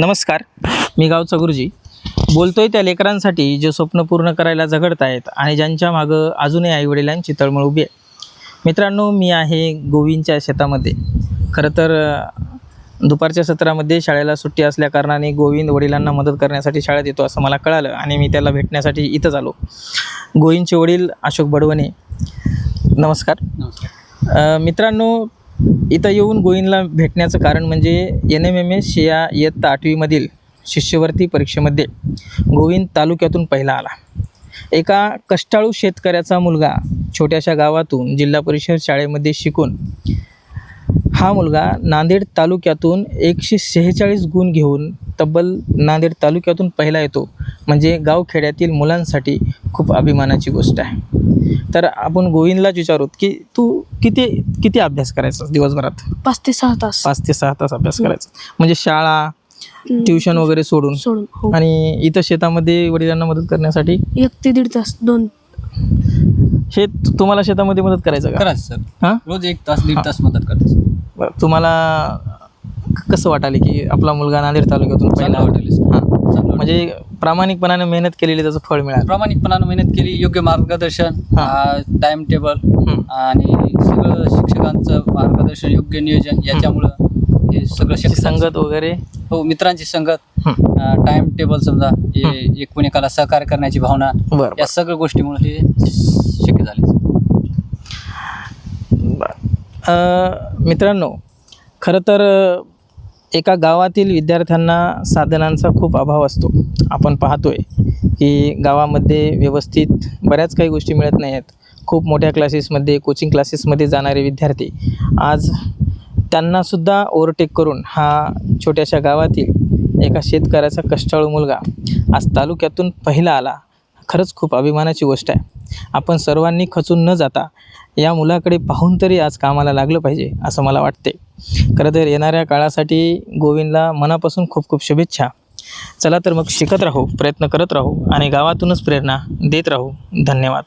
नमस्कार, मी गावचा गुरुजी बोलतोय त्या लेकरांसाठी जे स्वप्न पूर्ण करायला झगडत आहेत आणि ज्यांच्या मागं अजूनही आईवडिलांची तळमळ उभी आहे. मित्रांनो, मी आहे गोविंदच्या शेतामध्ये. खरं तर दुपारच्या सत्रामध्ये शाळेला सुट्टी असल्याकारणाने गोविंद वडिलांना मदत करण्यासाठी शाळेत येतो असं मला कळालं आणि मी त्याला भेटण्यासाठी इथंच आलो. गोविंदचे वडील अशोक बडवणे. नमस्कार. मित्रांनो, इथं येऊन गोविंदला भेटण्याचं कारण म्हणजे NMMS या इयत्ता 8वीमधील शिष्यवृत्ती परीक्षेमध्ये गोविंद तालुक्यातून पहिला आला. एका कष्टाळू शेतकऱ्याचा मुलगा छोट्याशा गावातून जिल्हा परिषद शाळेमध्ये शिकून हा मुलगा नांदेड तालुक्यातून 146 गुण घेऊन तब्बल नांदेड तालुक्यातून पहिला येतो म्हणजे गावखेड्यातील मुलांसाठी खूप अभिमानाची गोष्ट आहे. तर आपण गोविंदलाच विचारूत की तू किती अभ्यास करायचा दिवसभरात? 5 ते 6 तास. 5 ते 6 तास अभ्यास करायचा म्हणजे शाळा ट्युशन वगैरे सोडून. हो. आणि इथं शेतामध्ये वडिलांना मदत करण्यासाठी 1 ते 1.5 तास 2. तुम्हाला शेतामध्ये मदत करायचं का? करायचं सर. हां, रोज 1 तास 1.5 तास मदत करते सर. बरं. तुम्हाला कसं वाटाले की आपला मुलगा नांदेड तालुक्यातून पहिला? चांगलं वाटेल सर. हां, चांगलं वाटेल. म्हणजे प्रामाणिकपणाने मेहनत केलेली त्याचं फळ मिळालं. प्रामाणिकपणानं मेहनत केली, योग्य मार्गदर्शन, टाइम टेबल आणि सगळं शिक्षकांचं मार्गदर्शन, योग्य नियोजन याच्यामुळं हे सगळं शक्य झालं. संगत वगैरे. हो, मित्रांची संगत, टाइम टेबल समजा, हे एकमेकाला सहकार्य करण्याची भावना, बरं या सगळ्या गोष्टीमुळे हे शक्य झाले. मित्रांनो, खरं तर एका गावातील विद्यार्थ्यांना साधनांचा खूप अभाव असतो. आपण पाहतोय की गावामध्ये व्यवस्थित बऱ्याच काही गोष्टी मिळत नाही आहेत. खूप मोठ्या क्लासेसमध्ये, कोचिंग क्लासेसमध्ये जाणारे विद्यार्थी आज त्यांनासुद्धा ओव्हरटेक करून हा छोट्याशा गावातील एका शेतकऱ्याचा कष्टाळू मुलगा आज तालुक्यातून पहिला आला. खरंच खूप अभिमानाची गोष्ट आहे. आपण सर्वांनी खचून न जाता या मुलाकडे पाहून तरी आज कामाला लागलं पाहिजे असं मला वाटते. खरं तर येणाऱ्या काळासाठी गोविंदला मनापासून खूप खूप शुभेच्छा. चला तर मग शिकत राहू, प्रयत्न करत राहू आणि गावातूनच प्रेरणा देत राहू. धन्यवाद.